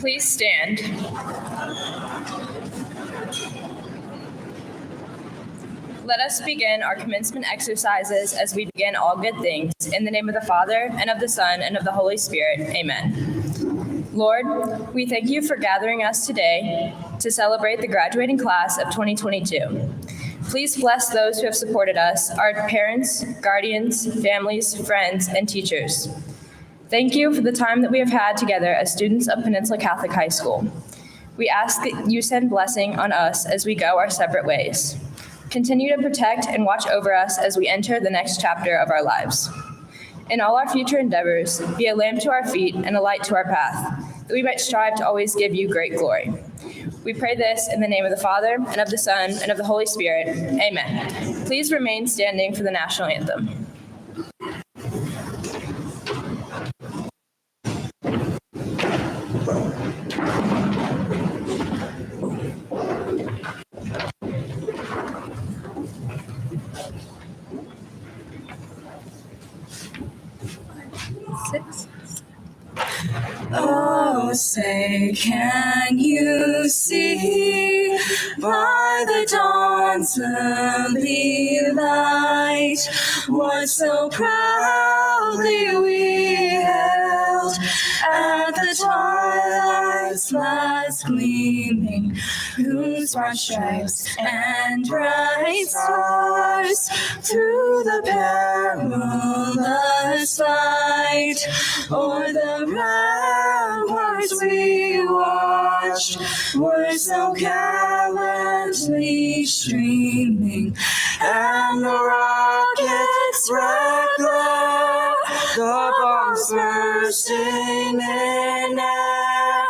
Please stand. Let us begin our commencement exercises as we begin all good things. In the name of the Father, and of the Son, and of the Holy Spirit. Amen. Lord, we thank you for gathering us today to celebrate the graduating class of 2022. Please bless those who have supported us, our parents, guardians, families, friends, and teachers. Thank you for the time that we have had together as students of Peninsula Catholic High School. We ask that you send blessing on us as we go our separate ways. Continue to protect and watch over us as we enter the next chapter of our lives. In all our future endeavors, be a lamp to our feet and a light to our path, that we might strive to always give you great glory. We pray this in the name of the Father, and of the Son, and of the Holy Spirit. Amen. Please remain standing for the national anthem. Oh, say, can you see by the dawn's early light what so proudly we held at the twilight's last gleaming, whose broad stripes and bright stars through the perilous fight o'er the ramparts we watched were so gallantly streaming, and the rockets' red glare, the bombs bursting in air,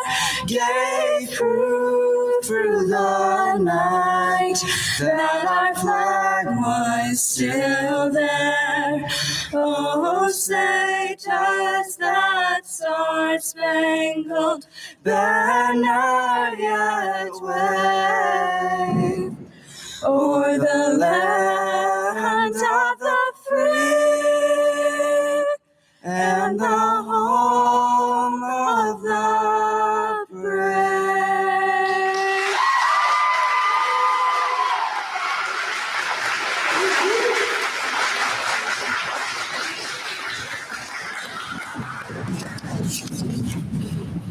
gave proof through the night that our flag was still there. Oh, say does that star-spangled banner yet wave o'er the land of the free and the home of the brave.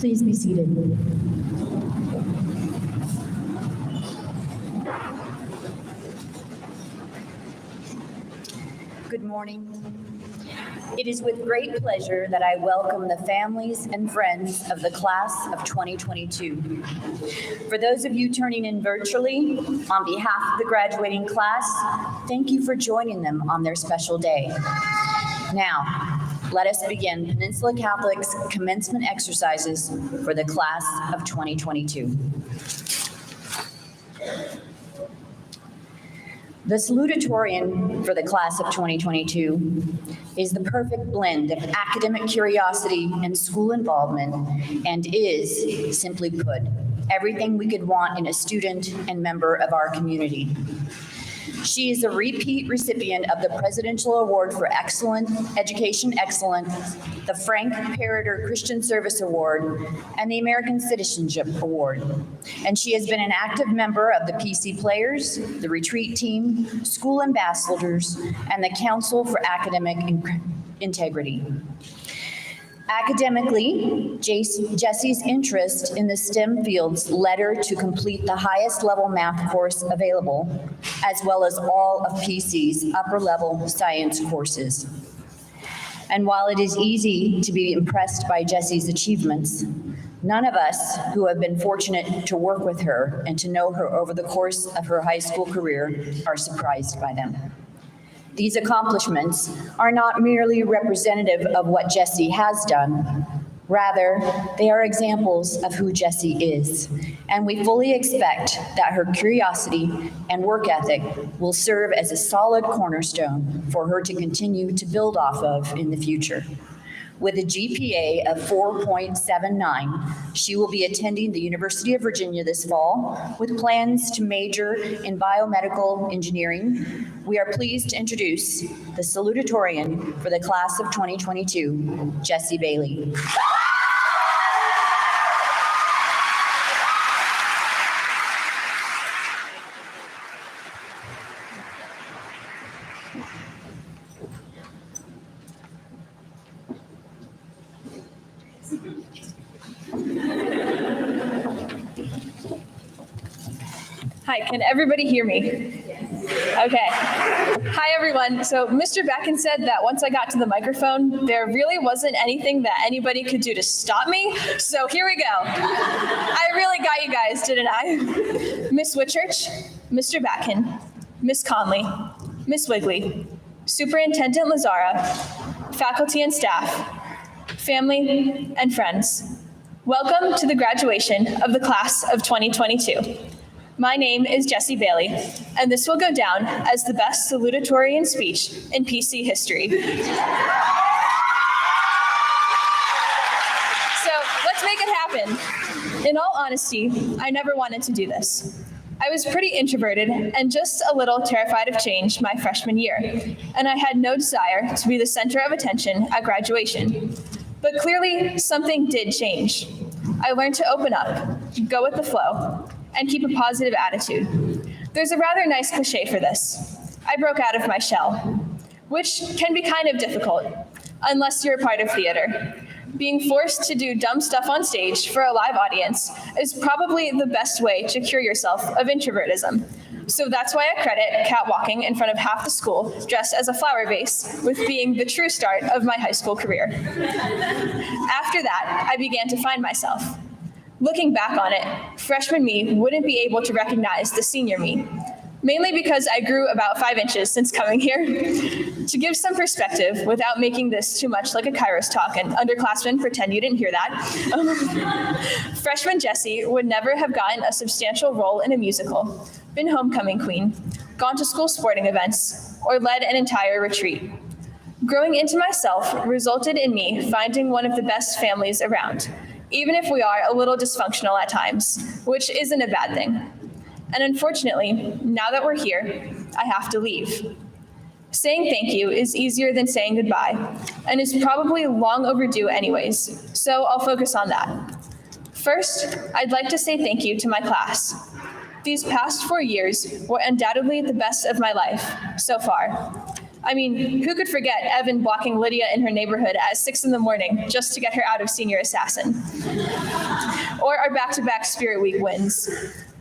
Please be seated. Good morning. It is with great pleasure that I welcome the families and friends of the class of 2022. For those of you turning in virtually, on behalf of the graduating class, thank you for joining them on their special day. Now, let us begin Peninsula Catholic's commencement exercises for the class of 2022. The Salutatorian for the class of 2022 is the perfect blend of academic curiosity and school involvement, and is, simply put, everything we could want in a student and member of our community. She is a repeat recipient of the Presidential Award for Education Excellence, the Frank Parrotter Christian Service Award, and the American Citizenship Award. And she has been an active member of the PC Players, the Retreat Team, School Ambassadors, and the Council for Academic Integrity. Academically, Jessie's interest in the STEM fields led her to complete the highest level math course available, as well as all of PC's upper level science courses. And while it is easy to be impressed by Jessie's achievements, none of us who have been fortunate to work with her and to know her over the course of her high school career are surprised by them. These accomplishments are not merely representative of what Jessie has done. Rather, they are examples of who Jessie is, and we fully expect that her curiosity and work ethic will serve as a solid cornerstone for her to continue to build off of in the future. With a GPA of 4.79, she will be attending the University of Virginia this fall with plans to major in biomedical engineering. We are pleased to introduce the Salutatorian for the class of 2022, Jessie Bailey. Hi, can everybody hear me? Okay. Hi, everyone. So Mr. Becken said that once I got to the microphone, there really wasn't anything that anybody could do to stop me. So here we go. I really got you guys, didn't I? Miss Whitchurch, Mr. Becken, Miss Conley, Miss Wigley, Superintendent Lazara, faculty and staff, family and friends. Welcome to the graduation of the class of 2022. My name is Jessie Bailey, and this will go down as the best salutatorian speech in PC history. So let's make it happen. In all honesty, I never wanted to do this. I was pretty introverted and just a little terrified of change my freshman year, and I had no desire to be the center of attention at graduation. But clearly, something did change. I learned to open up, go with the flow, and keep a positive attitude. There's a rather nice cliche for this. I broke out of my shell, which can be kind of difficult, unless you're a part of theater. Being forced to do dumb stuff on stage for a live audience is probably the best way to cure yourself of introvertism. So that's why I credit catwalking in front of half the school dressed as a flower vase with being the true start of my high school career. After that, I began to find myself. Looking back on it, freshman me wouldn't be able to recognize the senior me, mainly because I grew about 5 inches since coming here. To give some perspective, without making this too much like a Kairos talk, and underclassmen, pretend you didn't hear that, freshman Jessie would never have gotten a substantial role in a musical, been homecoming queen, gone to school sporting events, or led an entire retreat. Growing into myself resulted in me finding one of the best families around, even if we are a little dysfunctional at times, which isn't a bad thing. And unfortunately, now that we're here, I have to leave. Saying thank you is easier than saying goodbye, and is probably long overdue anyways, so I'll focus on that. First, I'd like to say thank you to my class. These past 4 years were undoubtedly the best of my life so far. I mean, who could forget Evan blocking Lydia in her neighborhood at 6 in the morning just to get her out of senior assassin? Or our back-to-back Spirit Week wins.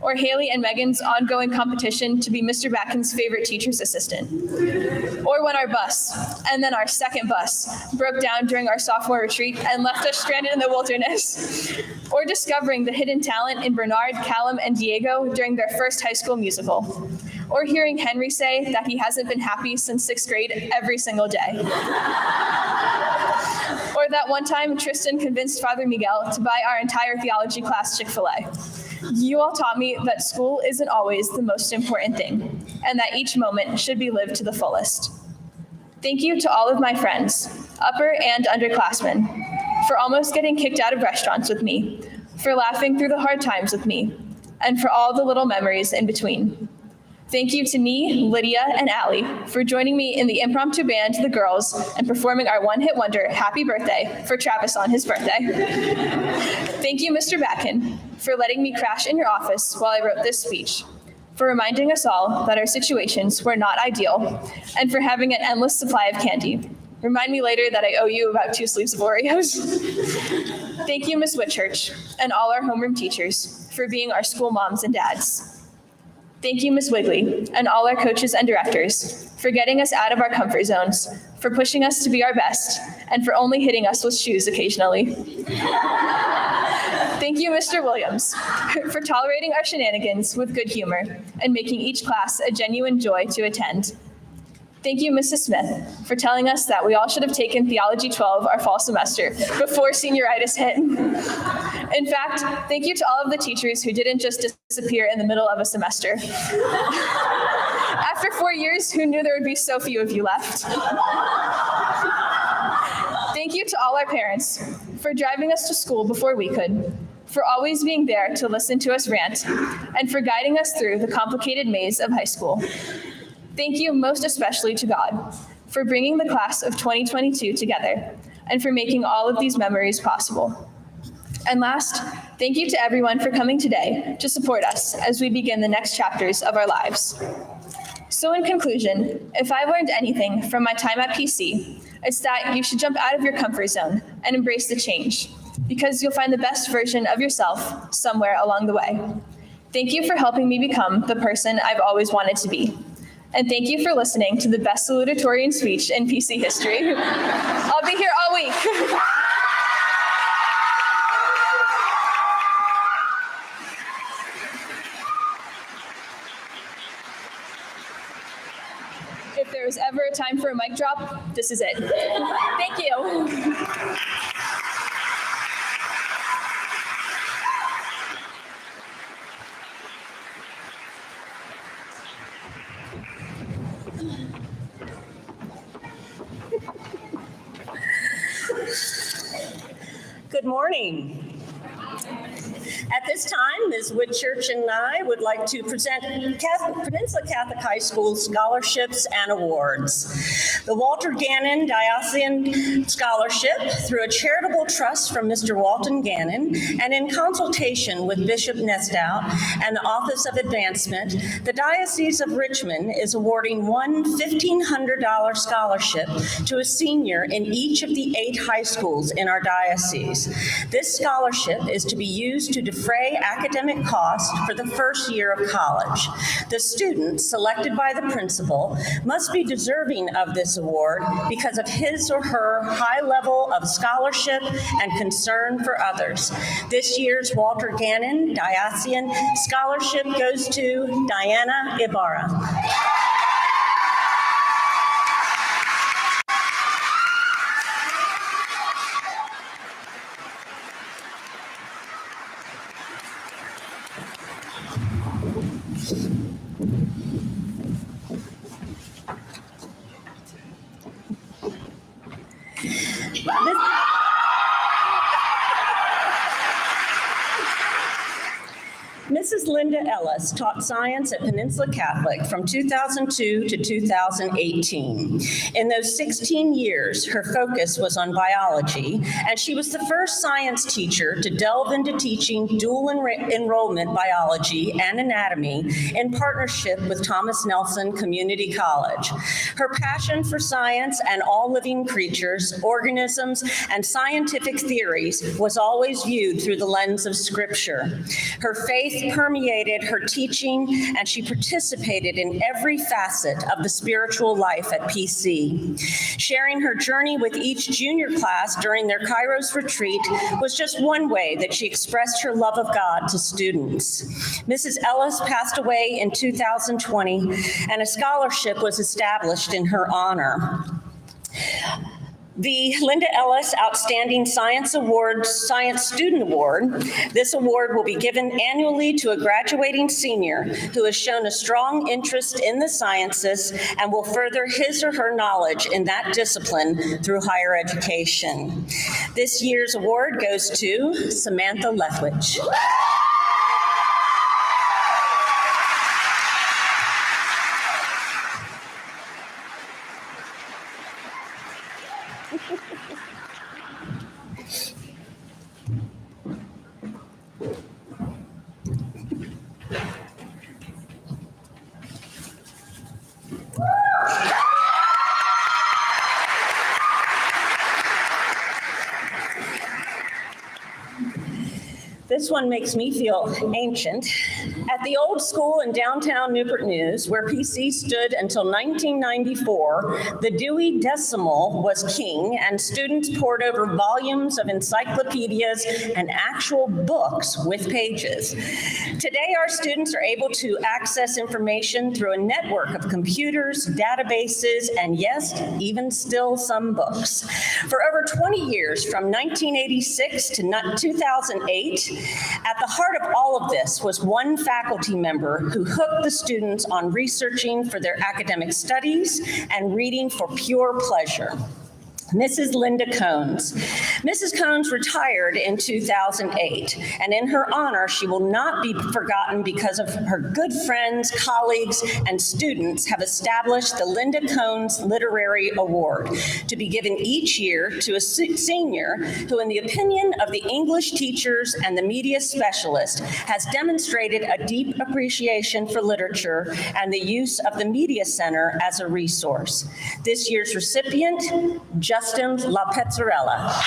Or Haley and Megan's ongoing competition to be Mr. Batkin's favorite teacher's assistant. Or when our bus, and then our second bus, broke down during our sophomore retreat and left us stranded in the wilderness. Or discovering the hidden talent in Bernard, Callum, and Diego during their first high school musical. Or hearing Henry say that he hasn't been happy since 6th grade every single day. Or that one time Tristan convinced Father Miguel to buy our entire theology class Chick-fil-A. You all taught me that school isn't always the most important thing, and that each moment should be lived to the fullest. Thank you to all of my friends, upper and underclassmen, for almost getting kicked out of restaurants with me, for laughing through the hard times with me, and for all the little memories in between. Thank you to me, Lydia, and Allie for joining me in the impromptu band, The Girls, and performing our one-hit wonder, Happy Birthday, for Travis on his birthday. Thank you, Mr. Batkin, for letting me crash in your office while I wrote this speech, for reminding us all that our situations were not ideal, and for having an endless supply of candy. Remind me later that I owe you about 2 sleeves of Oreos. Thank you, Ms. Whitchurch, and all our homeroom teachers for being our school moms and dads. Thank you, Ms. Wigley, and all our coaches and directors for getting us out of our comfort zones, for pushing us to be our best, and for only hitting us with shoes occasionally. Thank you, Mr. Williams, for tolerating our shenanigans with good humor and making each class a genuine joy to attend. Thank you, Mrs. Smith, for telling us that we all should have taken Theology 12 our fall semester before senioritis hit. In fact, thank you to all of the teachers who didn't just disappear in the middle of a semester. After 4 years, who knew there would be so few of you left? Thank you to all our parents for driving us to school before we could, for always being there to listen to us rant, and for guiding us through the complicated maze of high school. Thank you most especially to God for bringing the class of 2022 together and for making all of these memories possible. And last, thank you to everyone for coming today to support us as we begin the next chapters of our lives. So in conclusion, if I learned anything from my time at PC, it's that you should jump out of your comfort zone and embrace the change, because you'll find the best version of yourself somewhere along the way. Thank you for helping me become the person I've always wanted to be. And thank you for listening to the best salutatorian speech in PC history. I'll be here all week. If there was ever a time for a mic drop, this is it. Thank you. Good morning. At this time, Ms. Woodchurch and I would like to present Peninsula Catholic High School scholarships and awards. The Walter Gannon Diocesan Scholarship through a charitable trust from Mr. Walton Gannon and in consultation with Bishop Nestow and the Office of Advancement, the Diocese of Richmond is awarding one $1,500 scholarship to a senior in each of the 8 high schools in our diocese. This scholarship is to be used to defray academic costs for the first year of college. The student, selected by the principal, must be deserving of this award because of his or her high level of scholarship and concern for others. This year's Walter Gannon Diocesan Scholarship goes to Diana Ibarra. Mrs. Linda Ellis taught science at Peninsula Catholic from 2002 to 2018. In those 16 years, her focus was on biology, and she was the first science teacher to delve into teaching dual enrollment biology and anatomy in partnership with Thomas Nelson Community College. Her passion for science and all living creatures, organisms, and scientific theories was always viewed through the lens of Scripture. Her faith permeated her teaching, and she participated in every facet of the spiritual life at PC. Sharing her journey with each junior class during their Kairos retreat was just one way that she expressed her love of God to students. Mrs. Ellis passed away in 2020, and a scholarship was established in her honor. The Linda Ellis Outstanding Science Student Award. This award will be given annually to a graduating senior who has shown a strong interest in the sciences and will further his or her knowledge in that discipline through higher education. This year's award goes to Samantha Lethwich. This one makes me feel ancient. At the old school in downtown Newport News, where PC stood until 1994, the Dewey Decimal was king, and students pored over volumes of encyclopedias and actual books with pages. Today, our students are able to access information through a network of computers, databases, and yes, even still some books. For over 20 years, from 1986 to 2008, at the heart of all of this was one faculty member who hooked the students on researching for their academic studies and reading for pure pleasure. Mrs. Linda Cones. Mrs. Cones retired in 2008, and in her honor, she will not be forgotten because of her good friends, colleagues, and students have established the Linda Cones Literary Award to be given each year to a senior who, in the opinion of the English teachers and the media specialist, has demonstrated a deep appreciation for literature and the use of the Media Center as a resource. This year's recipient, Justin La Pezzarella.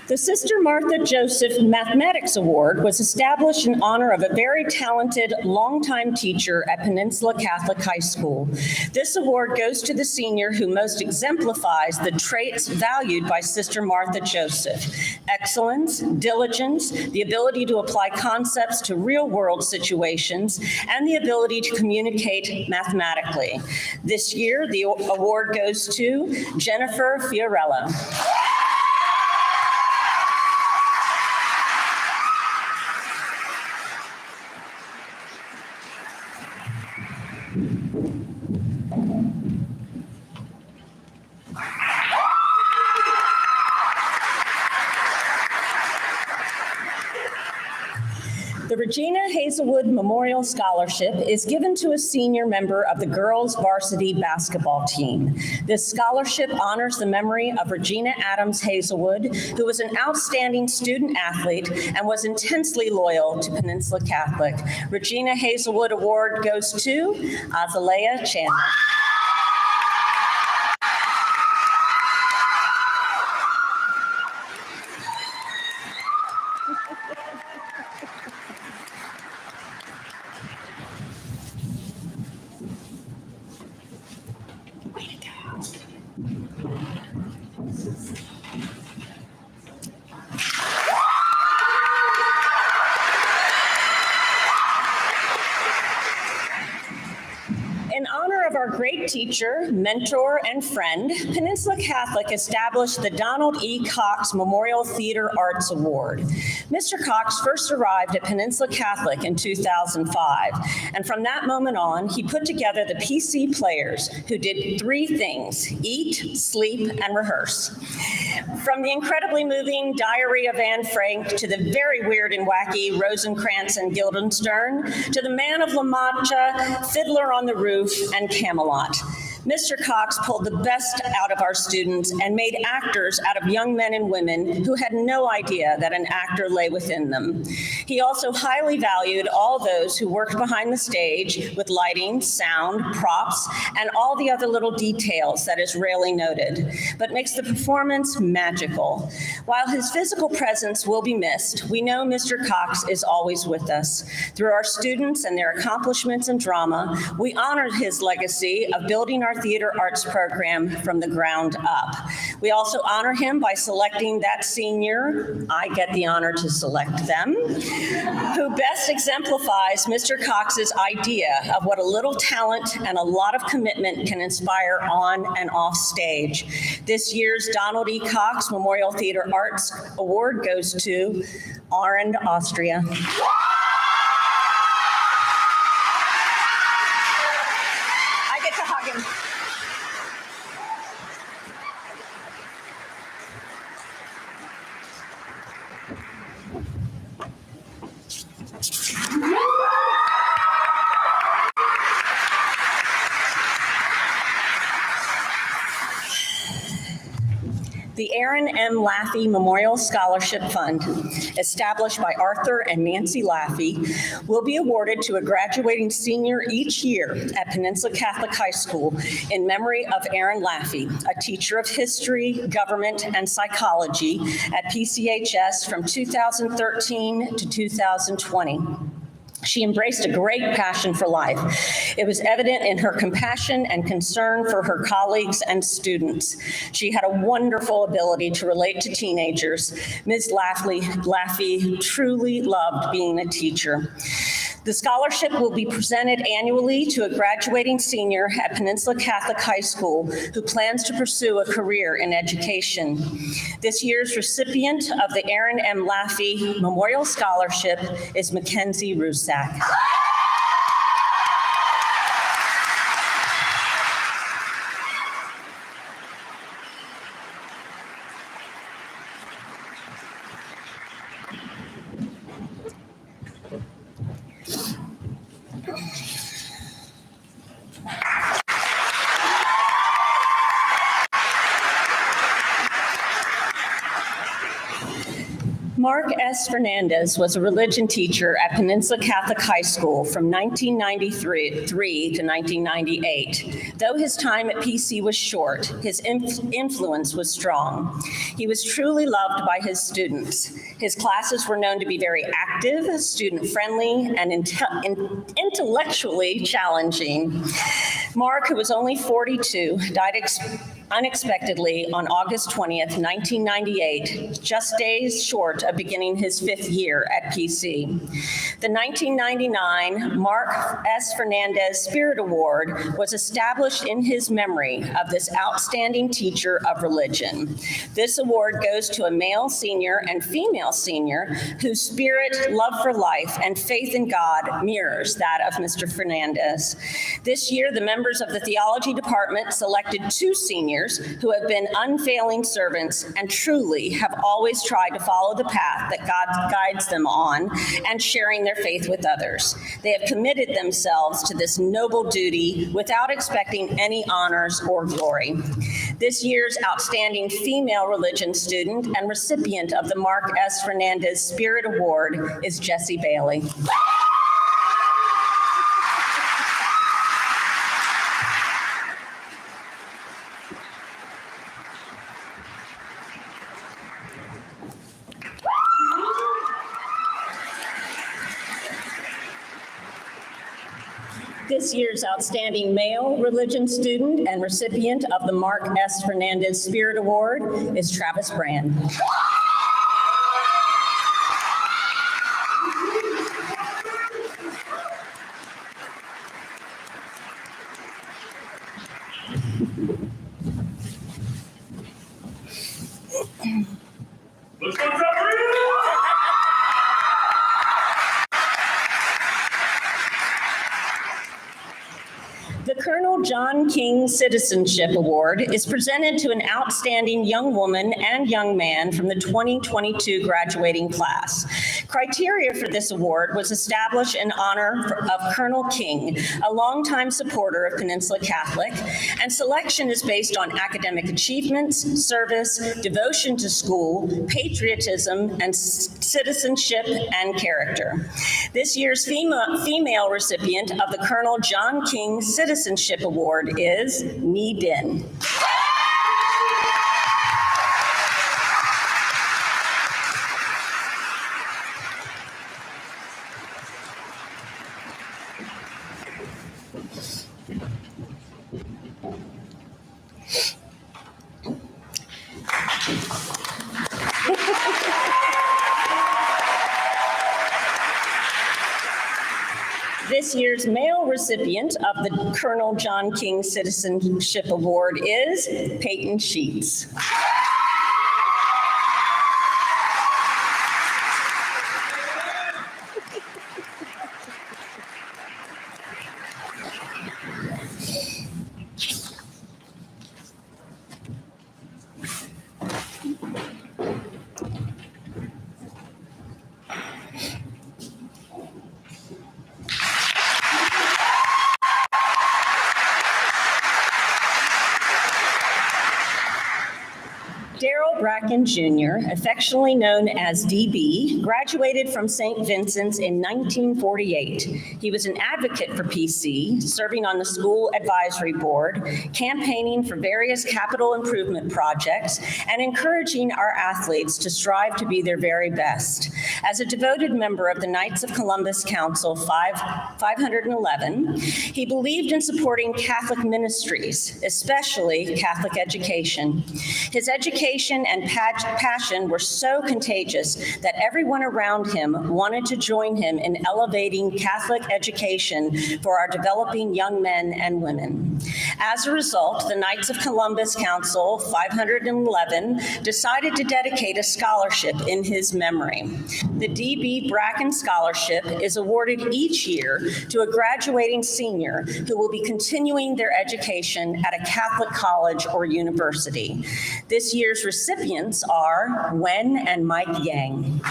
The Sister Martha Joseph Mathematics Award was established in honor of a very talented, longtime teacher at Peninsula Catholic High School. This award goes to the senior who most exemplifies the traits valued by Sister Martha Joseph: excellence, diligence, the ability to apply concepts to real-world situations, and the ability to communicate mathematically. This year, the award goes to Jennifer Fiorello. The Regina Hazelwood Memorial Scholarship is given to a senior member of the girls' varsity basketball team. This scholarship honors the memory of Regina Adams Hazelwood, who was an outstanding student athlete and was intensely loyal to Peninsula Catholic. Regina Hazelwood Award goes to Azalea Chandler. In honor of our great teacher, mentor, and friend, Peninsula Catholic established the Donald E. Cox Memorial Theater Arts Award. Mr. Cox first arrived at Peninsula Catholic in 2005, and from that moment on, he put together the PC players who did three things: eat, sleep, and rehearse. From the incredibly moving Diary of Anne Frank to the very weird and wacky Rosencrantz and Guildenstern to the Man of La Mancha, Fiddler on the Roof, and Camelot. Mr. Cox pulled the best out of our students and made actors out of young men and women who had no idea that an actor lay within them. He also highly valued all those who worked behind the stage with lighting, sound, props, and all the other little details that is rarely noted, but makes the performance magical. While his physical presence will be missed, we know Mr. Cox is always with us. Through our students and their accomplishments in drama, we honor his legacy of building our theater arts program from the ground up. We also honor him by selecting that senior, I get the honor to select them, who best exemplifies Mr. Cox's idea of what a little talent and a lot of commitment can inspire on and off stage. This year's Donald E. Cox Memorial Theater Arts Award goes to Arend, Austria. I get to hug him. The Aaron M. Laffey Memorial Scholarship Fund, established by Arthur and Nancy Laffey, will be awarded to a graduating senior each year at Peninsula Catholic High School in memory of Aaron Laffey, a teacher of history, government, and psychology at PCHS from 2013 to 2020. She embraced a great passion for life. It was evident in her compassion and concern for her colleagues and students. She had a wonderful ability to relate to teenagers. Ms. Laffey truly loved being a teacher. The scholarship will be presented annually to a graduating senior at Peninsula Catholic High School who plans to pursue a career in education. This year's recipient of the Aaron M. Laffey Memorial Scholarship is Mackenzie Rusak. Mark S. Fernandez was a religion teacher at Peninsula Catholic High School from 1993 to 1998. Though his time at PC was short, his influence was strong. He was truly loved by his students. His classes were known to be very active, student-friendly, and intellectually challenging. Mark, who was only 42, died unexpectedly on August 20th, 1998, just days short of beginning his 5th year at PC. The 1999 Mark S. Fernandez Spirit Award was established in his memory of this outstanding teacher of religion. This award goes to a male senior and female senior whose spirit, love for life, and faith in God mirrors that of Mr. Fernandez. This year, the members of the theology department selected 2 seniors who have been unfailing servants and truly have always tried to follow the path that God guides them on and sharing their faith with others. They have committed themselves to this noble duty without expecting any honors or glory. This year's outstanding female religion student and recipient of the Mark S. Fernandez Spirit Award is Jessie Bailey. This year's outstanding male religion student and recipient of the Mark S. Fernandez Spirit Award is Travis Brand. The Colonel John King Citizenship Award is presented to an outstanding young woman and young man from the 2022 graduating class. Criteria for this award was established in honor of Colonel King, a longtime supporter of Peninsula Catholic, and selection is based on academic achievements, service, devotion to school, patriotism, and citizenship and character. This year's female recipient of the Colonel John King Citizenship Award is Ni Din. This year's male recipient of the Colonel John King Citizenship Award is Peyton Sheets. Bracken Jr., affectionately known as DB, graduated from St. Vincent's in 1948. He was an advocate for PC, serving on the school advisory board, campaigning for various capital improvement projects, and encouraging our athletes to strive to be their very best. As a devoted member of the Knights of Columbus Council 511, he believed in supporting Catholic ministries, especially Catholic education. His education and passion were so contagious that everyone around him wanted to join him in elevating Catholic education for our developing young men and women. As a result, the Knights of Columbus Council 511 decided to dedicate a scholarship in his memory. The D.B. Bracken Scholarship is awarded each year to a graduating senior who will be continuing their education at a Catholic college or university. This year's recipients are Wen and Mike Yang.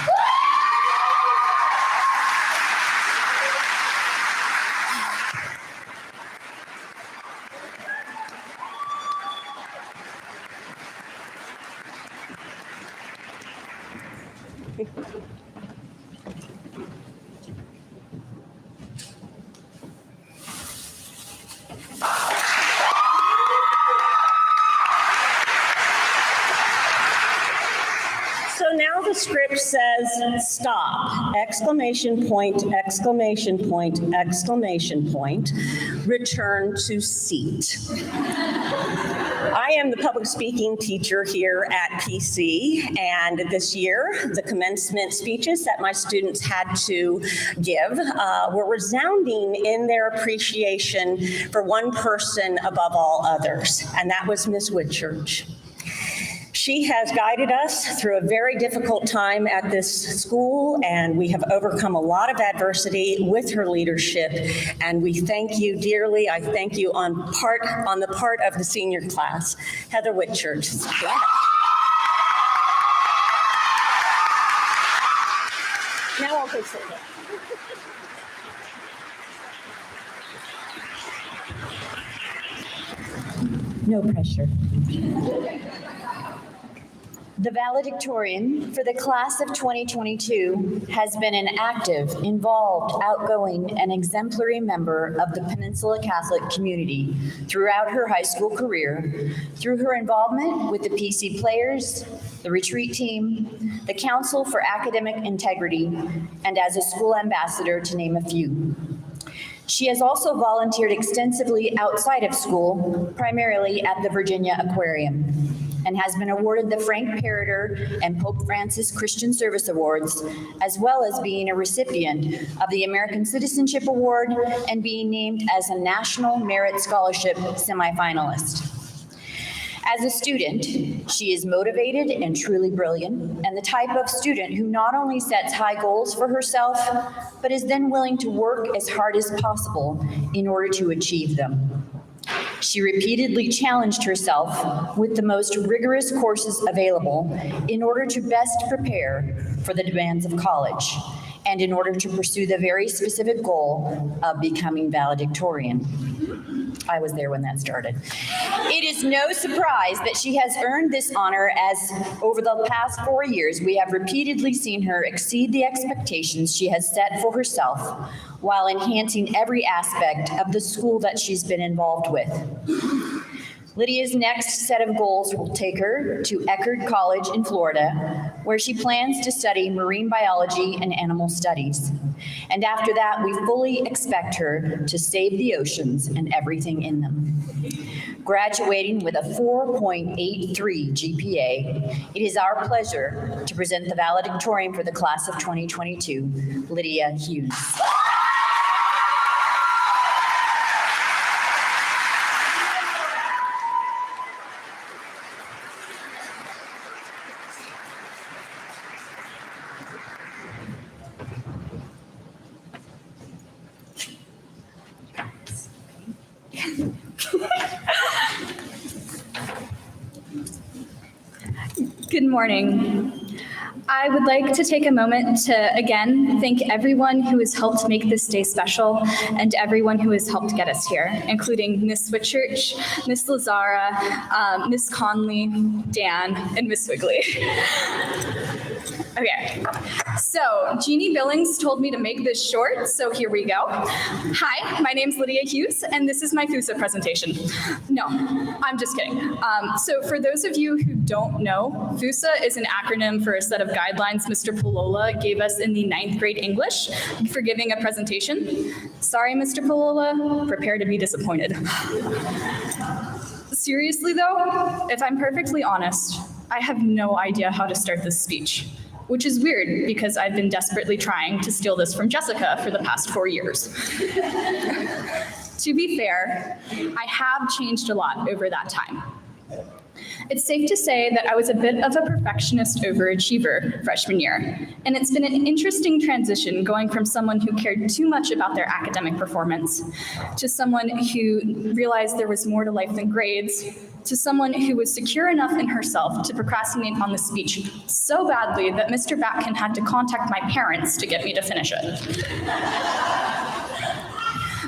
So now the script says stop, exclamation point, exclamation point, exclamation point, return to seat. I am the public speaking teacher here at PC, and this year, the commencement speeches that my students had to give were resounding in their appreciation for one person above all others, and that was Ms. Whitchurch. She has guided us through a very difficult time at this school, and we have overcome a lot of adversity with her leadership, and we thank you dearly. I thank you on the part of the senior class. Heather Whitchurch. Now I'll take it. No pressure. The valedictorian for the class of 2022 has been an active, involved, outgoing, and exemplary member of the Peninsula Catholic community throughout her high school career, through her involvement with the PC Players, the retreat team, the Council for Academic Integrity, and as a school ambassador, to name a few. She has also volunteered extensively outside of school, primarily at the Virginia Aquarium, and has been awarded the Frank Parader and Pope Francis Christian Service Awards, as well as being a recipient of the American Citizenship Award and being named as a National Merit Scholarship semifinalist. As a student, she is motivated and truly brilliant, and the type of student who not only sets high goals for herself, but is then willing to work as hard as possible in order to achieve them. She repeatedly challenged herself with the most rigorous courses available in order to best prepare for the demands of college and in order to pursue the very specific goal of becoming valedictorian. I was there when that started. It is no surprise that she has earned this honor, as over the past 4 years, we have repeatedly seen her exceed the expectations she has set for herself while enhancing every aspect of the school that she's been involved with. Lydia's next set of goals will take her to Eckerd College in Florida, where she plans to study marine biology and animal studies. And after that, we fully expect her to save the oceans and everything in them. Graduating with a 4.83 GPA, it is our pleasure to present the valedictorian for the class of 2022, Lydia Hughes. Good morning. I would like to take a moment to again thank everyone who has helped make this day special and everyone who has helped get us here, including Ms. Whitchurch, Ms. Lazara, Ms. Conley, Dan, and Ms. Wigley. Okay, so Jeannie Billings told me to make this short, so here we go. Hi, my name's Lydia Hughes, and this is my FUSA presentation. No, I'm just kidding. So for those of you who don't know, FUSA is an acronym for a set of guidelines Mr. Palola gave us in the 9th grade English for giving a presentation. Sorry, Mr. Palola, prepare to be disappointed. Seriously though, if I'm perfectly honest, I have no idea how to start this speech. Which is weird because I've been desperately trying to steal this from Jessica for the past 4 years. To be fair, I have changed a lot over that time. It's safe to say that I was a bit of a perfectionist overachiever freshman year, and it's been an interesting transition going from someone who cared too much about their academic performance to someone who realized there was more to life than grades, to someone who was secure enough in herself to procrastinate on the speech so badly that Mr. Batkin had to contact my parents to get me to finish it.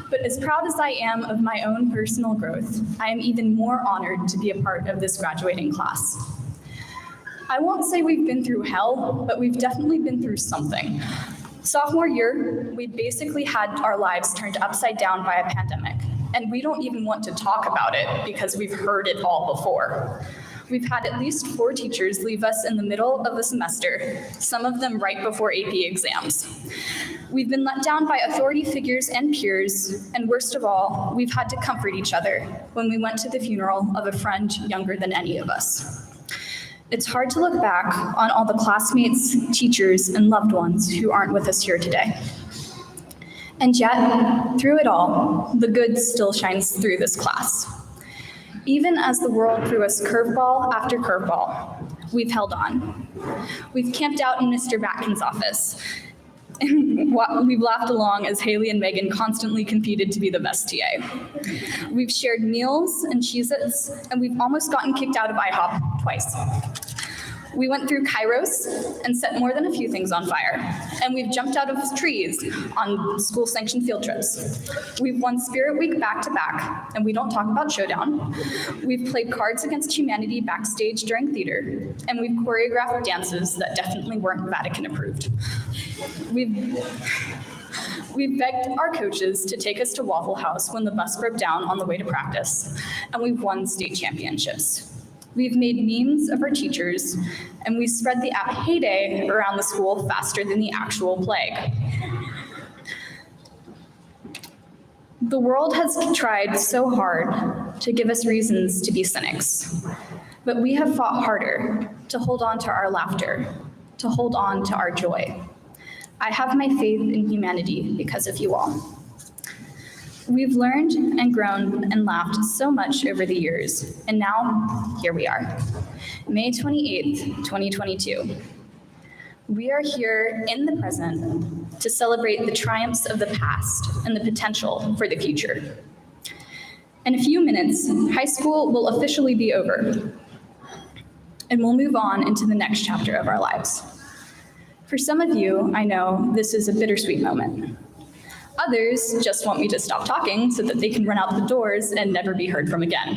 But as proud as I am of my own personal growth, I am even more honored to be a part of this graduating class. I won't say we've been through hell, but we've definitely been through something. Sophomore year, we basically had our lives turned upside down by a pandemic, and we don't even want to talk about it because we've heard it all before. We've had at least 4 teachers leave us in the middle of the semester, some of them right before AP exams. We've been let down by authority figures and peers, and worst of all, we've had to comfort each other when we went to the funeral of a friend younger than any of us. It's hard to look back on all the classmates, teachers, and loved ones who aren't with us here today. And yet, through it all, the good still shines through this class. Even as the world threw us curveball after curveball, we've held on. We've camped out in Mr. Batkin's office. We've laughed along as Haley and Megan constantly competed to be the best TA. We've shared meals and Cheez-Its, and we've almost gotten kicked out of IHOP twice. We went through Kairos and set more than a few things on fire, and we've jumped out of trees on school-sanctioned field trips. We've won Spirit Week back-to-back, and we don't talk about Showdown. We've played Cards Against Humanity backstage during theater, and we've choreographed dances that definitely weren't Vatican approved. We've begged our coaches to take us to Waffle House when the bus broke down on the way to practice, and we've won state championships. We've made memes of our teachers, and we spread the app Heyday around the school faster than the actual plague. The world has tried so hard to give us reasons to be cynics, but we have fought harder to hold on to our laughter, to hold on to our joy. I have my faith in humanity because of you all. We've learned and grown and laughed so much over the years, and now here we are, May 28th, 2022. We are here in the present to celebrate the triumphs of the past and the potential for the future. In a few minutes, high school will officially be over, and we'll move on into the next chapter of our lives. For some of you, I know this is a bittersweet moment. Others just want me to stop talking so that they can run out the doors and never be heard from again.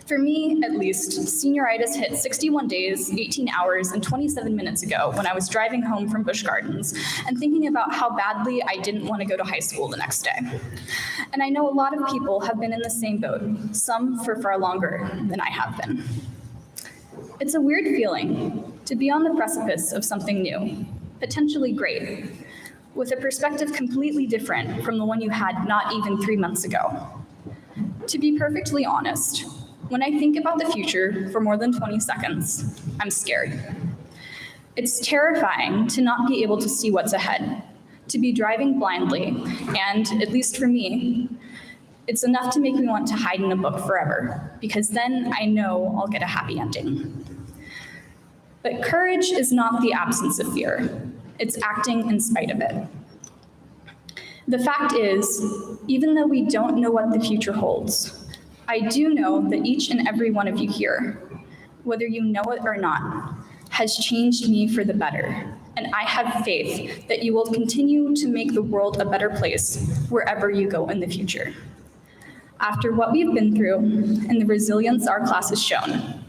For me, at least, senioritis hit 61 days, 18 hours, and 27 minutes ago when I was driving home from Busch Gardens and thinking about how badly I didn't want to go to high school the next day. And I know a lot of people have been in the same boat, some for far longer than I have been. It's a weird feeling to be on the precipice of something new, potentially great, with a perspective completely different from the one you had not even 3 months ago. To be perfectly honest, when I think about the future for more than 20 seconds, I'm scared. It's terrifying to not be able to see what's ahead, to be driving blindly, and, at least for me, it's enough to make me want to hide in a book forever, because then I know I'll get a happy ending. But courage is not the absence of fear. It's acting in spite of it. The fact is, even though we don't know what the future holds, I do know that each and every one of you here, whether you know it or not, has changed me for the better. And I have faith that you will continue to make the world a better place wherever you go in the future. After what we've been through and the resilience our class has shown,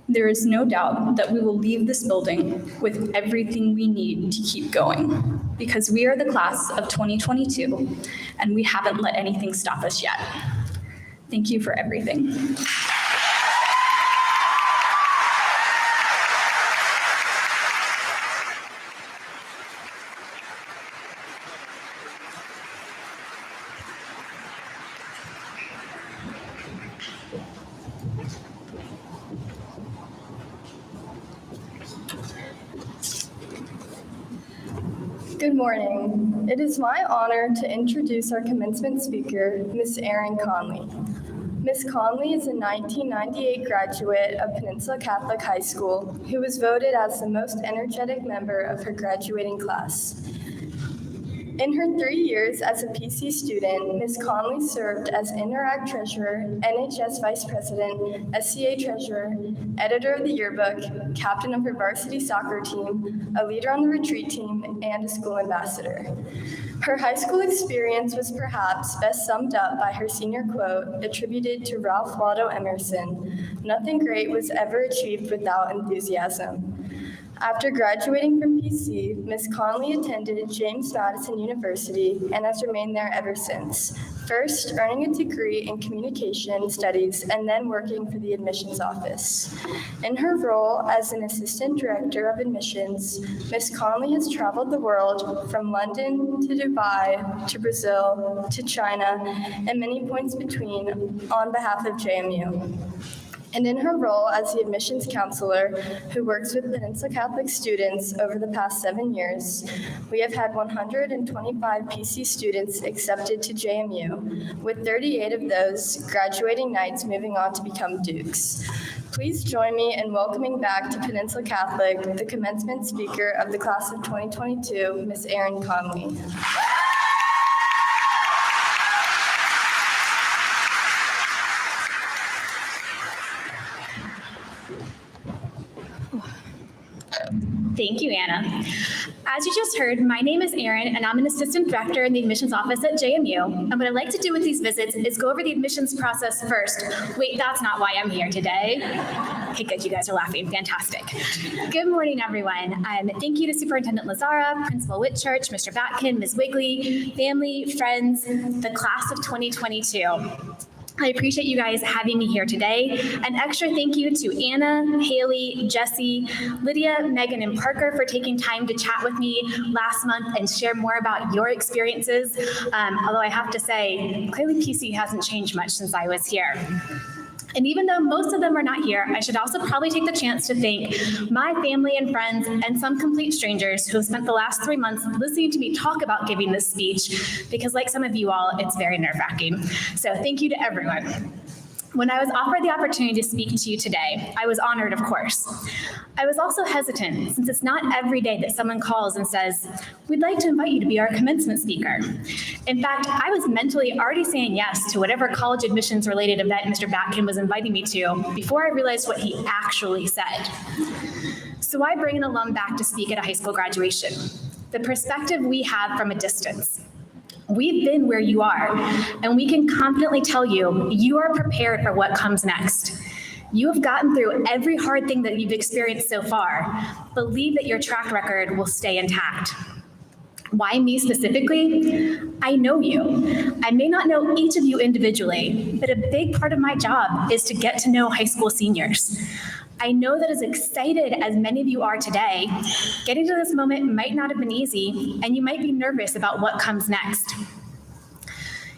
there is no doubt that we will leave this building with everything we need to keep going, because we are the class of 2022, and we haven't let anything stop us yet. Thank you for everything. Good morning. It is my honor to introduce our commencement speaker, Ms. Erin Conley. Ms. Conley is a 1998 graduate of Peninsula Catholic High School who was voted as the most energetic member of her graduating class. In her 3 years as a PC student, Ms. Conley served as Interact Treasurer, NHS Vice President, SCA Treasurer, Editor of the Yearbook, Captain of her varsity soccer team, a leader on the retreat team, and a school ambassador. Her high school experience was perhaps best summed up by her senior quote, attributed to Ralph Waldo Emerson, "Nothing great was ever achieved without enthusiasm." After graduating from PC, Ms. Conley attended James Madison University and has remained there ever since, first earning a degree in communication studies and then working for the admissions office. In her role as an assistant director of admissions, Ms. Conley has traveled the world from London to Dubai to Brazil to China and many points between on behalf of JMU. And in her role as the admissions counselor who works with Peninsula Catholic students over the past 7 years, we have had 125 PC students accepted to JMU, with 38 of those graduating knights moving on to become dukes. Please join me in welcoming back to Peninsula Catholic the commencement speaker of the class of 2022, Ms. Erin Conley. Thank you, Anna. As you just heard, my name is Erin, and I'm an assistant director in the admissions office at JMU. And what I like to do with these visits is go over the admissions process first. Wait, that's not why I'm here today. Okay, good, you guys are laughing, fantastic. Good morning, everyone. Thank you to Superintendent Lazara, Principal Whitchurch, Mr. Batkin, Ms. Wigley, family, friends, the class of 2022. I appreciate you guys having me here today. An extra thank you to Anna, Haley, Jesse, Lydia, Megan, and Parker for taking time to chat with me last month and share more about your experiences. Although I have to say, clearly PC hasn't changed much since I was here. And even though most of them are not here, I should also probably take the chance to thank my family and friends and some complete strangers who have spent the last 3 months listening to me talk about giving this speech, because like some of you all, it's very nerve-wracking. So thank you to everyone. When I was offered the opportunity to speak to you today, I was honored, of course. I was also hesitant, since it's not every day that someone calls and says, "We'd like to invite you to be our commencement speaker." In fact, I was mentally already saying yes to whatever college admissions related event Mr. Batkin was inviting me to before I realized what he actually said. So I bring an alum back to speak at a high school graduation, the perspective we have from a distance. We've been where you are, and we can confidently tell you, you are prepared for what comes next. You have gotten through every hard thing that you've experienced so far. Believe that your track record will stay intact. Why me specifically? I know you. I may not know each of you individually, but a big part of my job is to get to know high school seniors. I know that as excited as many of you are today, getting to this moment might not have been easy, and you might be nervous about what comes next.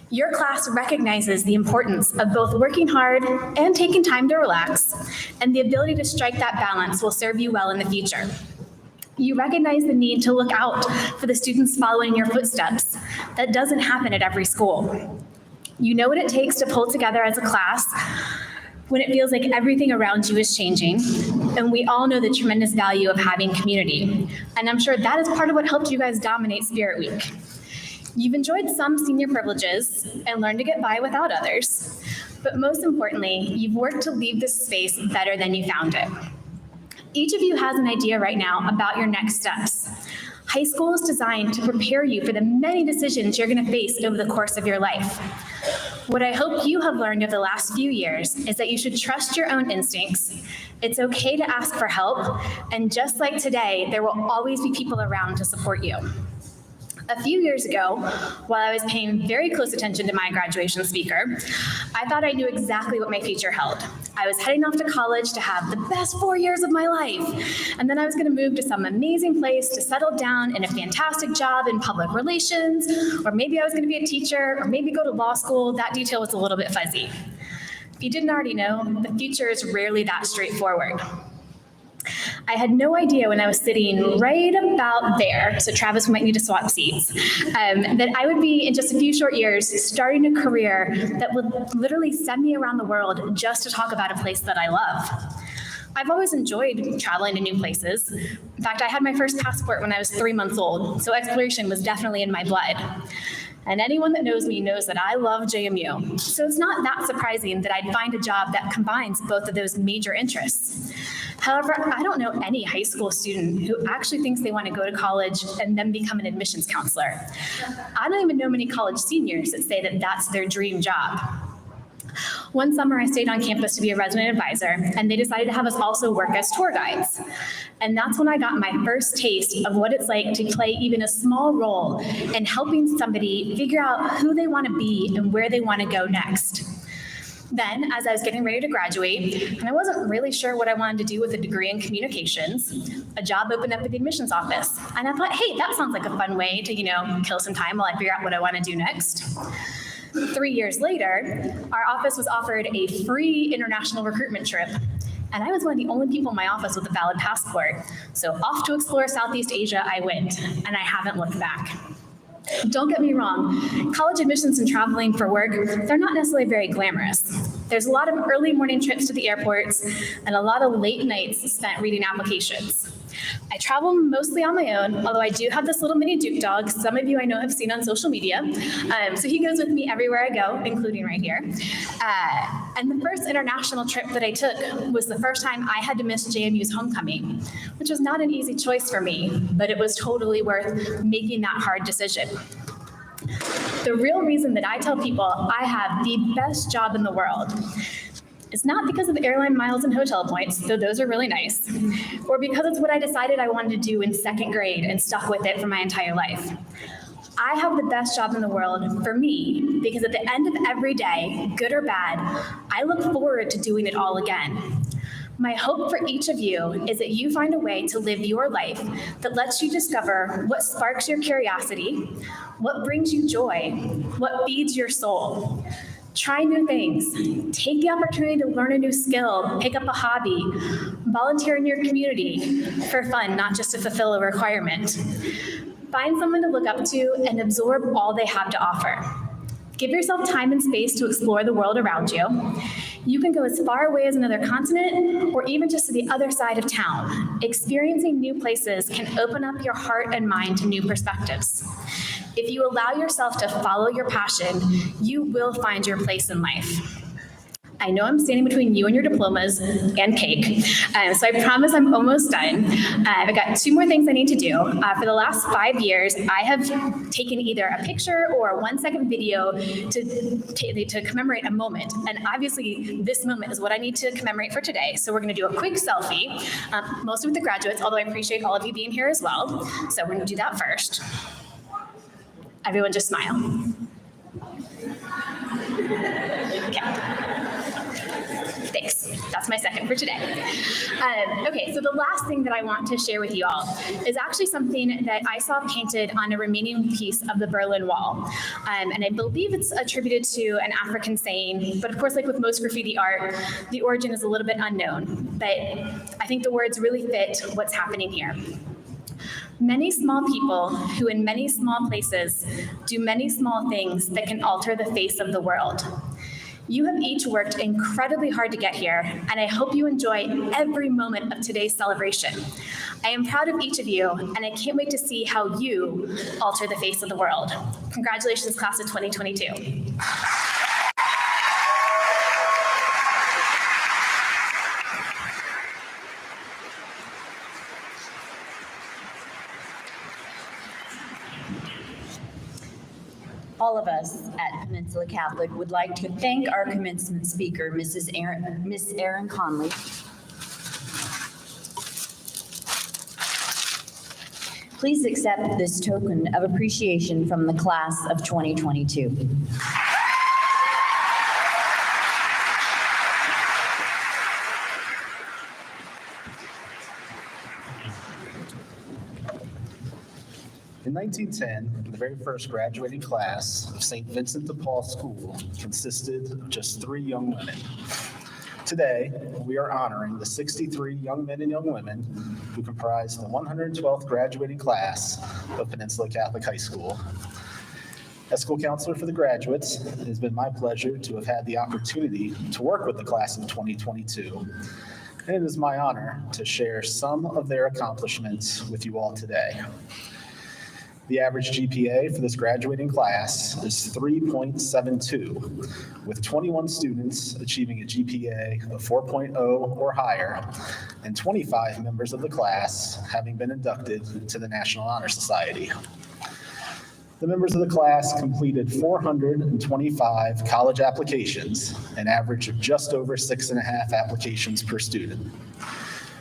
Your class recognizes the importance of both working hard and taking time to relax, and the ability to strike that balance will serve you well in the future. You recognize the need to look out for the students following in your footsteps. That doesn't happen at every school. You know what it takes to pull together as a class when it feels like everything around you is changing. And we all know the tremendous value of having community. And I'm sure that is part of what helped you guys dominate Spirit Week. You've enjoyed some senior privileges and learned to get by without others. But most importantly, you've worked to leave this space better than you found it. Each of you has an idea right now about your next steps. High school is designed to prepare you for the many decisions you're going to face over the course of your life. What I hope you have learned over the last few years is that you should trust your own instincts. It's okay to ask for help, and just like today, there will always be people around to support you. A few years ago, while I was paying very close attention to my graduation speaker, I thought I knew exactly what my future held. I was heading off to college to have the best 4 years of my life, and then I was going to move to some amazing place to settle down in a fantastic job in public relations, or maybe I was going to be a teacher, or maybe go to law school. That detail was a little bit fuzzy. If you didn't already know, the future is rarely that straightforward. I had no idea when I was sitting right about there, so Travis, we might need to swap seats, that I would be in just a few short years starting a career that would literally send me around the world just to talk about a place that I love. I've always enjoyed traveling to new places. In fact, I had my first passport when I was 3 months old, so exploration was definitely in my blood. And anyone that knows me knows that I love JMU. So it's not that surprising that I'd find a job that combines both of those major interests. However, I don't know any high school student who actually thinks they want to go to college and then become an admissions counselor. I don't even know many college seniors that say that that's their dream job. One summer, I stayed on campus to be a resident advisor, and they decided to have us also work as tour guides. And that's when I got my first taste of what it's like to play even a small role in helping somebody figure out who they want to be and where they want to go next. Then, as I was getting ready to graduate, and I wasn't really sure what I wanted to do with a degree in communications, a job opened up at the admissions office. And I thought, hey, that sounds like a fun way to, kill some time while I figure out what I want to do next. 3 years later, our office was offered a free international recruitment trip. And I was one of the only people in my office with a valid passport. So off to explore Southeast Asia I went, and I haven't looked back. Don't get me wrong, college admissions and traveling for work, they're not necessarily very glamorous. There's a lot of early morning trips to the airports and a lot of late nights spent reading applications. I travel mostly on my own, although I do have this little mini Duke dog. Some of you I know have seen on social media. So he goes with me everywhere I go, including right here. And the first international trip that I took was the first time I had to miss JMU's homecoming, which was not an easy choice for me, but it was totally worth making that hard decision. The real reason that I tell people I have the best job in the world is not because of the airline miles and hotel points, though those are really nice, or because it's what I decided I wanted to do in second grade and stuck with it for my entire life. I have the best job in the world for me because at the end of every day, good or bad, I look forward to doing it all again. My hope for each of you is that you find a way to live your life that lets you discover what sparks your curiosity, what brings you joy, what feeds your soul. Try new things. Take the opportunity to learn a new skill, pick up a hobby, volunteer in your community for fun, not just to fulfill a requirement. Find someone to look up to and absorb all they have to offer. Give yourself time and space to explore the world around you. You can go as far away as another continent or even just to the other side of town. Experiencing new places can open up your heart and mind to new perspectives. If you allow yourself to follow your passion, you will find your place in life. I know I'm standing between you and your diplomas and cake, so I promise I'm almost done. I've got 2 more things I need to do. For the last 5 years, I have taken either a picture or a 1-second video to commemorate a moment, and obviously this moment is what I need to commemorate for today. So we're going to do a quick selfie, mostly with the graduates, although I appreciate all of you being here as well. So we're going to do that first. Everyone just smile. Okay. Thanks. That's my second for today. Okay, so the last thing that I want to share with you all is actually something that I saw painted on a remaining piece of the Berlin Wall. And I believe it's attributed to an African saying, but of course, like with most graffiti art, the origin is a little bit unknown. But I think the words really fit what's happening here. Many small people who in many small places do many small things that can alter the face of the world. You have each worked incredibly hard to get here, and I hope you enjoy every moment of today's celebration. I am proud of each of you, and I can't wait to see how you alter the face of the world. Congratulations, class of 2022. All of us at Peninsula Catholic would like to thank our commencement speaker, Miss Erin Conley. Please accept this token of appreciation from the class of 2022. In 1910, the very first graduating class of St. Vincent de Paul School consisted of just 3 young women. Today, we are honoring the 63 young men and young women who comprise the 112th graduating class of Peninsula Catholic High School. As school counselor for the graduates, it has been my pleasure to have had the opportunity to work with the class of 2022. and it is my honor to share some of their accomplishments with you all today. The average GPA for this graduating class is 3.72, with 21 students achieving a GPA of 4.0 or higher, and 25 members of the class having been inducted to the National Honor Society. The members of the class completed 425 college applications, an average of just over 6.5 applications per student.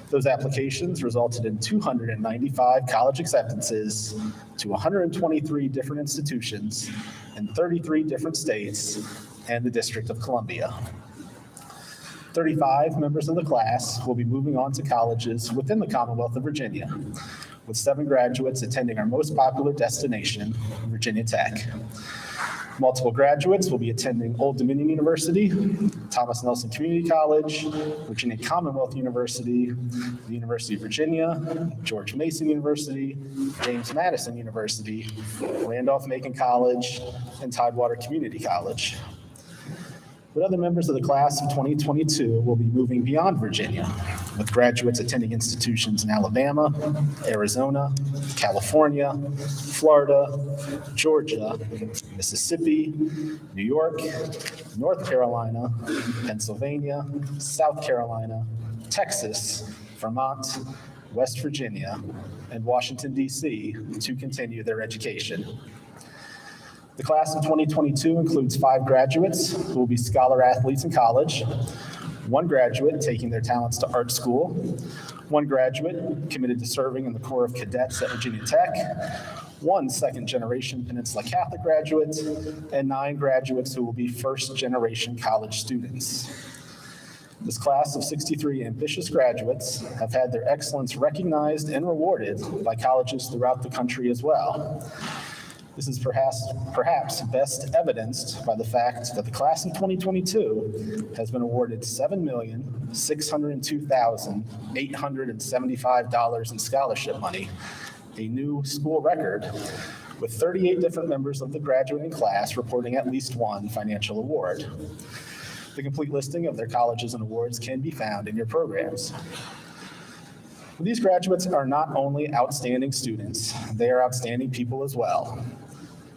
Those applications resulted in 295 college acceptances to 123 different institutions in 33 different states and the District of Columbia. 35 members of the class will be moving on to colleges within the Commonwealth of Virginia, with 7 graduates attending our most popular destination, Virginia Tech. Multiple graduates will be attending Old Dominion University, Thomas Nelson Community College, Virginia Commonwealth University, the University of Virginia, George Mason University, James Madison University, Randolph-Macon College, and Tidewater Community College. But other members of the class of 2022 will be moving beyond Virginia, with graduates attending institutions in Alabama, Arizona, California, Florida, Georgia, Mississippi, New York, North Carolina, Pennsylvania, South Carolina, Texas, Vermont, West Virginia, and Washington, D.C. to continue their education. The class of 2022 includes 5 graduates who will be scholar athletes in college, 1 graduate taking their talents to art school, 1 graduate committed to serving in the Corps of Cadets at Virginia Tech, 1 second-generation Peninsula Catholic graduate, and 9 graduates who will be first-generation college students. This class of 63 ambitious graduates have had their excellence recognized and rewarded by colleges throughout the country as well. This is perhaps best evidenced by the fact that the class of 2022 has been awarded $7,602,875 in scholarship money, a new school record, with 38 different members of the graduating class reporting at least 1 financial award. The complete listing of their colleges and awards can be found in your programs. These graduates are not only outstanding students, they are outstanding people as well.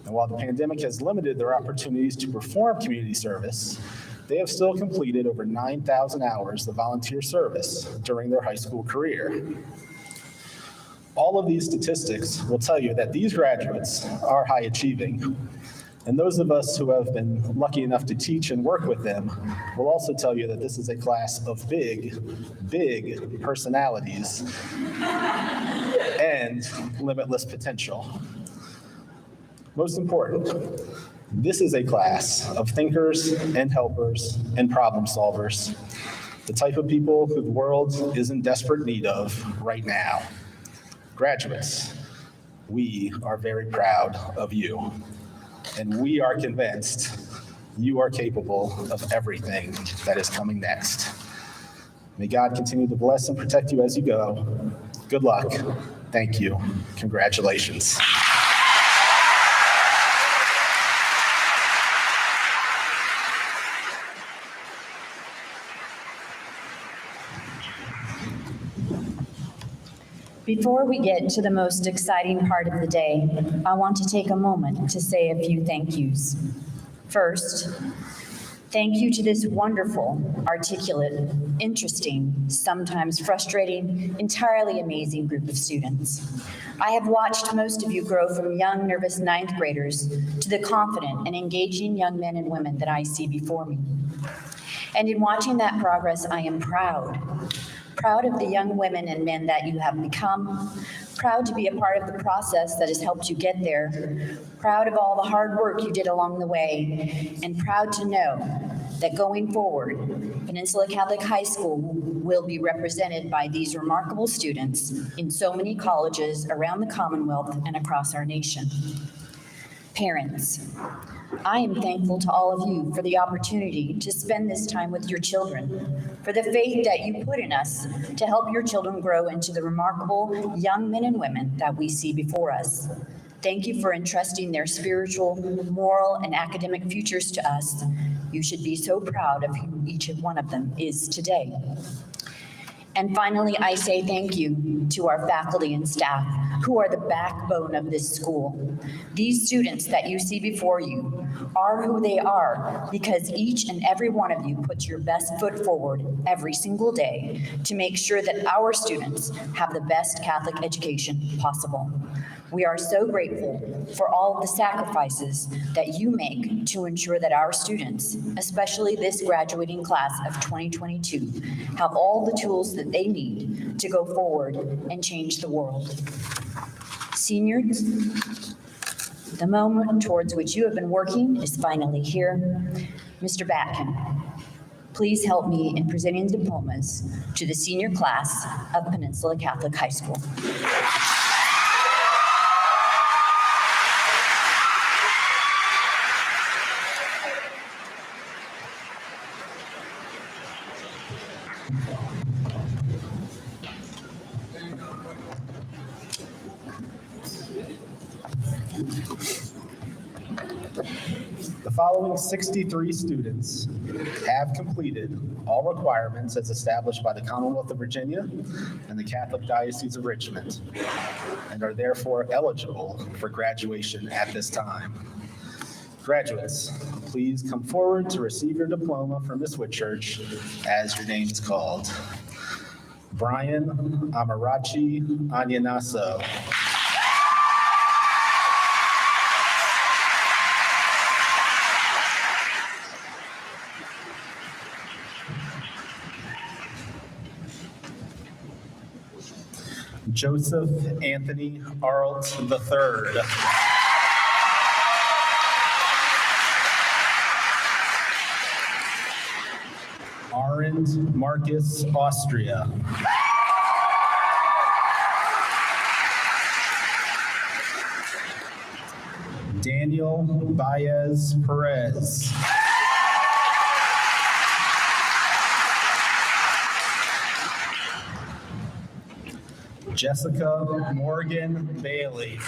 And while the pandemic has limited their opportunities to perform community service, they have still completed over 9,000 hours of volunteer service during their high school career. All of these statistics will tell you that these graduates are high achieving. And those of us who have been lucky enough to teach and work with them will also tell you that this is a class of big personalities and limitless potential. Most important, this is a class of thinkers and helpers and problem solvers, the type of people who the world is in desperate need of right now. Graduates, we are very proud of you, and we are convinced you are capable of everything that is coming next. May God continue to bless and protect you as you go. Good luck. Thank you. Congratulations. Before we get to the most exciting part of the day, I want to take a moment to say a few thank yous. First, thank you to this wonderful, articulate, interesting, sometimes frustrating, entirely amazing group of students. I have watched most of you grow from young, nervous 9th graders to the confident and engaging young men and women that I see before me. And in watching that progress, I am proud of the young women and men that you have become, proud to be a part of the process that has helped you get there, proud of all the hard work you did along the way, and proud to know that going forward, Peninsula Catholic High School will be represented by these remarkable students in so many colleges around the Commonwealth and across our nation. Parents, I am thankful to all of you for the opportunity to spend this time with your children, for the faith that you put in us to help your children grow into the remarkable young men and women that we see before us. Thank you for entrusting their spiritual, moral, and academic futures to us. You should be so proud of who each one of them is today. And finally, I say thank you to our faculty and staff, who are the backbone of this school. These students that you see before you are who they are because each and every one of you puts your best foot forward every single day to make sure that our students have the best Catholic education possible. We are so grateful for all of the sacrifices that you make to ensure that our students, especially this graduating class of 2022, have all the tools that they need to go forward and change the world. Seniors, the moment towards which you have been working is finally here. Mr. Batkin, please help me in presenting the diplomas to the senior class of Peninsula Catholic High School. The following 63 students have completed all requirements as established by the Commonwealth of Virginia and the Catholic Diocese of Richmond, and are therefore eligible for graduation at this time. Graduates, please come forward to receive your diploma from Miss Whitchurch as your name is called. Brian Amarachi Anyanaso. Joseph Anthony Arlt III. Arend Marcus Austria. Daniel Baez Perez. Jessica Morgan Bailey.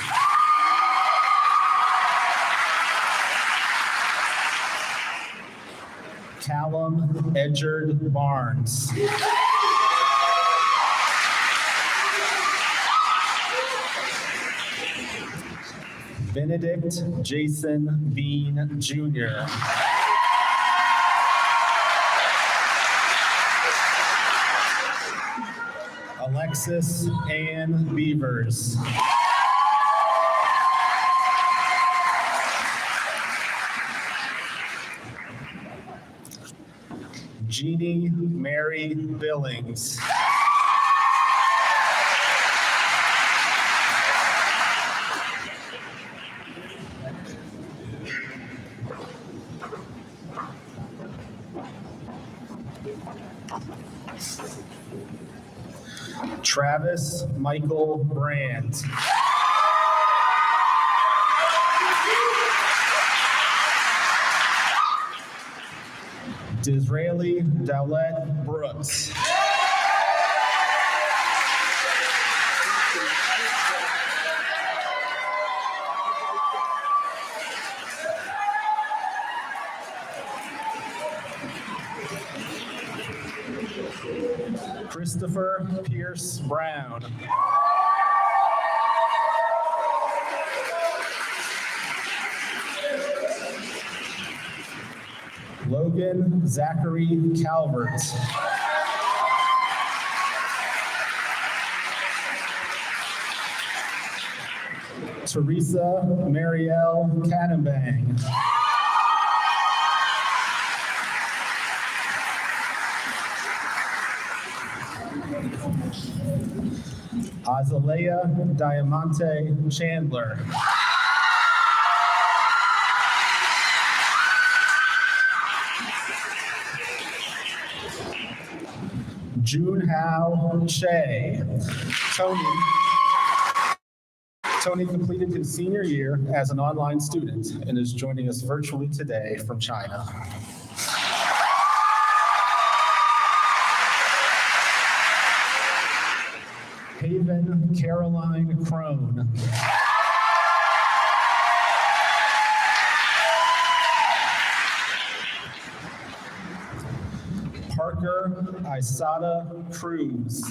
Callum Edgard Barnes. Benedict Jason Bean Jr. Alexis Ann Beavers. Jeannie Mary Billings. Travis Michael Brandt. Disraeli Dowlett Brooks. Christopher Pierce Brown. Logan Zachary Calvert. Teresa Marielle Canambang. Azalea Diamante Chandler. June Hao Che. Tony completed his senior year as an online student and is joining us virtually today from China. Haven Caroline Crone. Parker Isada Cruz.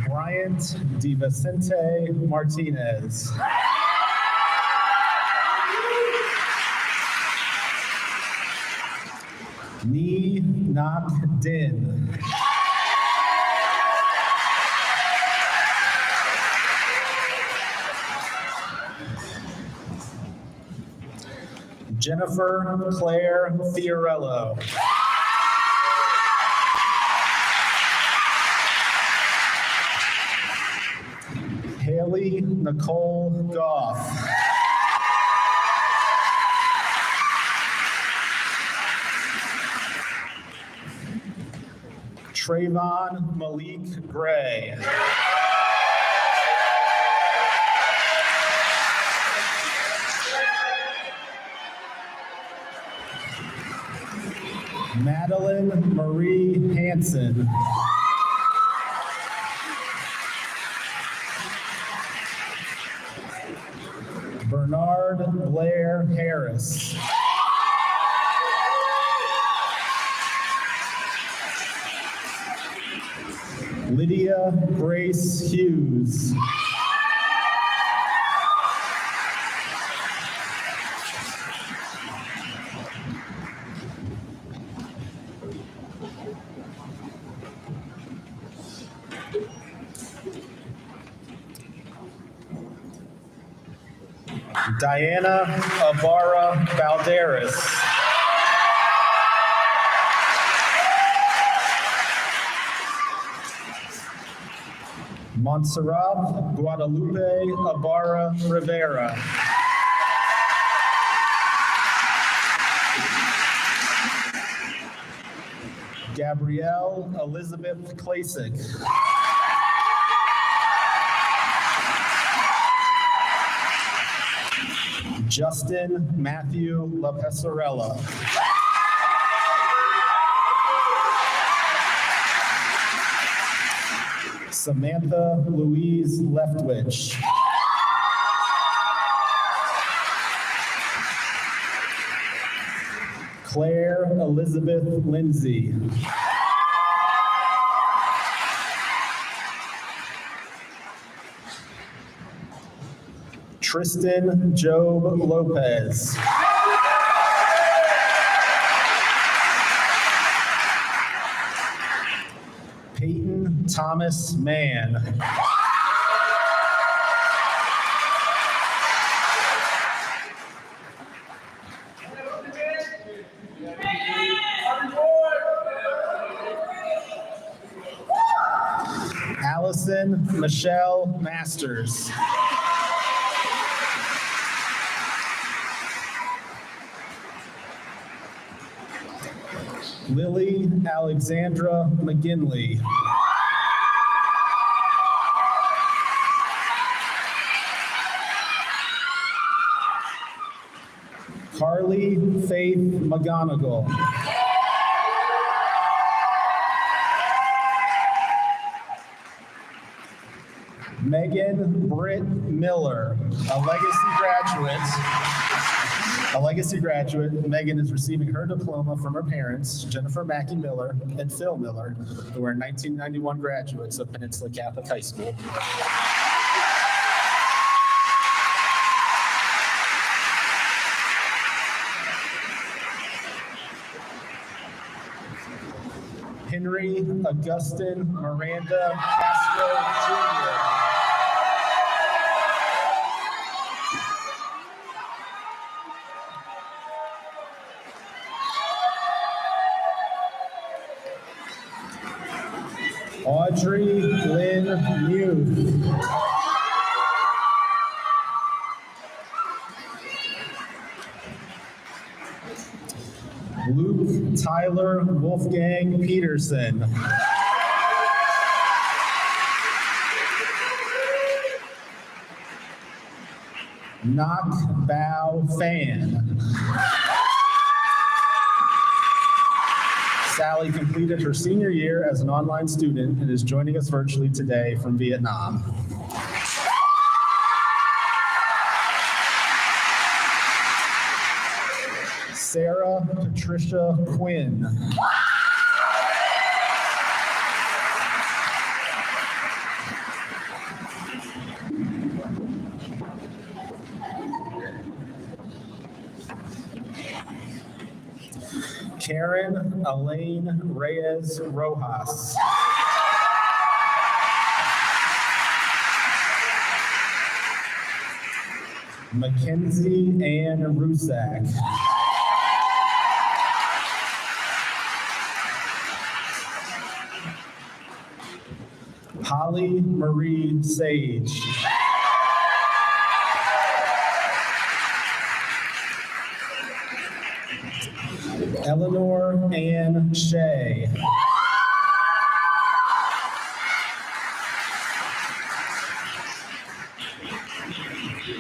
Bryant DeVicente Martinez. Ni Nak Din. Jennifer Claire Fiorello. Haley Nicole Goff. Trayvon Malik Gray. Madeline Marie Hansen. Bernard Blair Harris. Lydia Grace Hughes. Diana Ibarra Valderas. Montserrat Guadalupe Ibarra Rivera. Gabrielle Elizabeth Klasick. Justin Matthew LaPessarella. Samantha Louise Leftwich. Claire Elizabeth Lindsay. Tristan Job Lopez. Peyton Thomas Mann. Allison Michelle Masters. Lily Alexandra McGinley. Carly Faith McGonigal. Megan Britt Miller, a legacy graduate. Megan is receiving her diploma from her parents, Jennifer Mackey Miller and Phil Miller, who are 1991 graduates of Peninsula Catholic High School. Henry Augustin Miranda Castro Jr. Audrey Lynn Muth. Luke Tyler Wolfgang Peterson. Knock Bao Fan. Sally completed her senior year as an online student and is joining us virtually today from Vietnam. Sarah Patricia Quinn. Karen Elaine Reyes Rojas. Mackenzie Ann Rusak. Holly Marie Sage. Eleanor Ann Shea.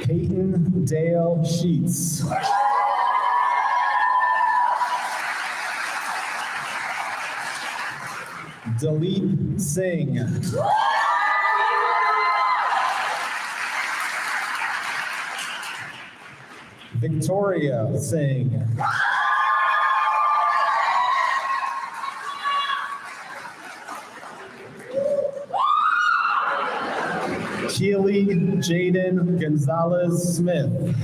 Peyton Dale Sheets. Dalit Singh. Victoria Singh. Keely Jaden Gonzalez Smith.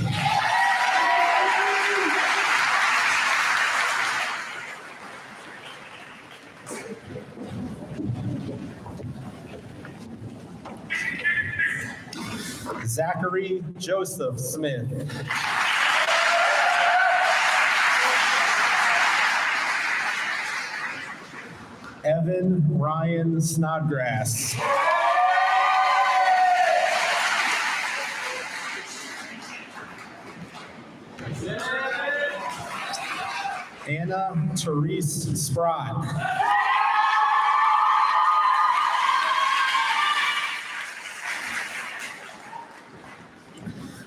Zachary Joseph Smith. Evan Ryan Snodgrass. Anna Therese Sprott.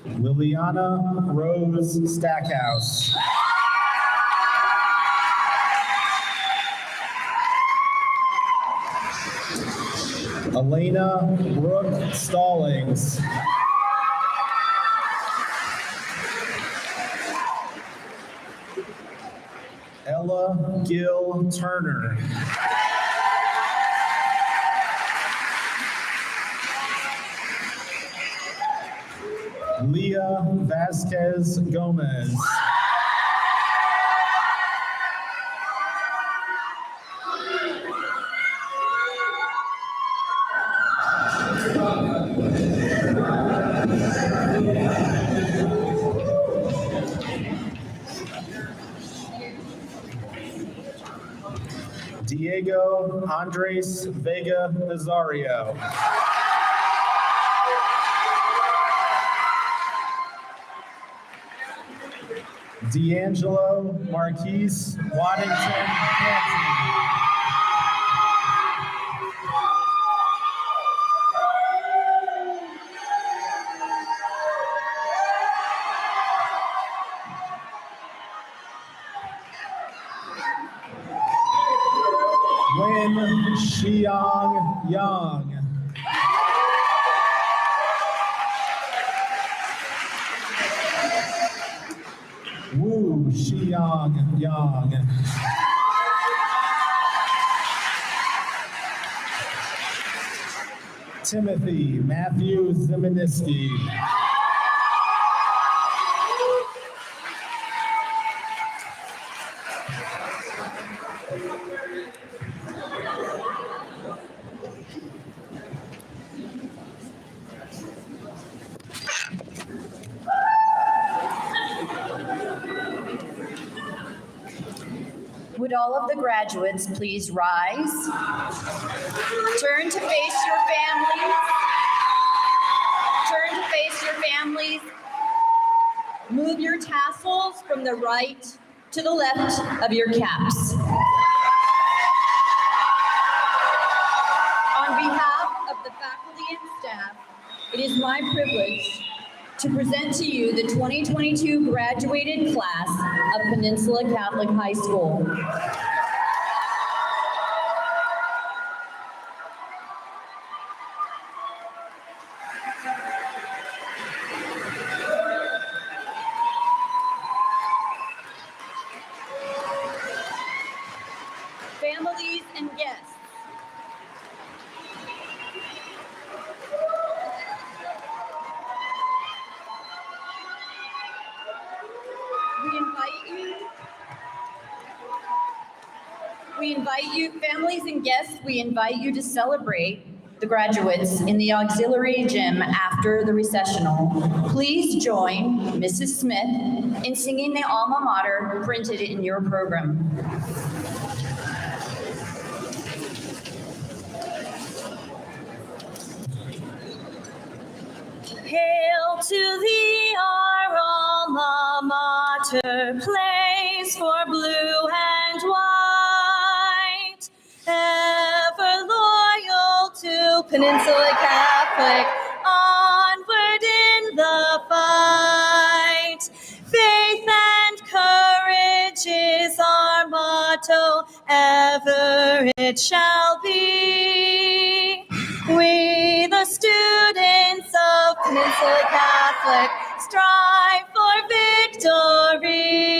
Liliana Rose Stackhouse. Elena Brooke Stallings. Ella Gill Turner. Leah Vasquez Gomez. Diego Andres Vega Nazario. D'Angelo Marquise Waddington Hanson. Wen Xiang Yang. Wu Xiang Yang. Timothy Matthew Zimaniski. Would all of the graduates please rise? Turn to face your families. Turn to face your families. Move your tassels from the right to the left of your caps. On behalf of the faculty and staff, it is my privilege to present to you the 2022 graduated class of Peninsula Catholic High School. families and guests, we invite you to celebrate the graduates in the auxiliary gym after the recessional. Please join Mrs. Smith in singing the alma mater printed in your program. Hail to thee, our alma mater, place for blue and white, ever loyal to Peninsula Catholic, onward in the fight. Faith and courage is our motto, ever it shall be. We, the students of Peninsula Catholic, strive for victory.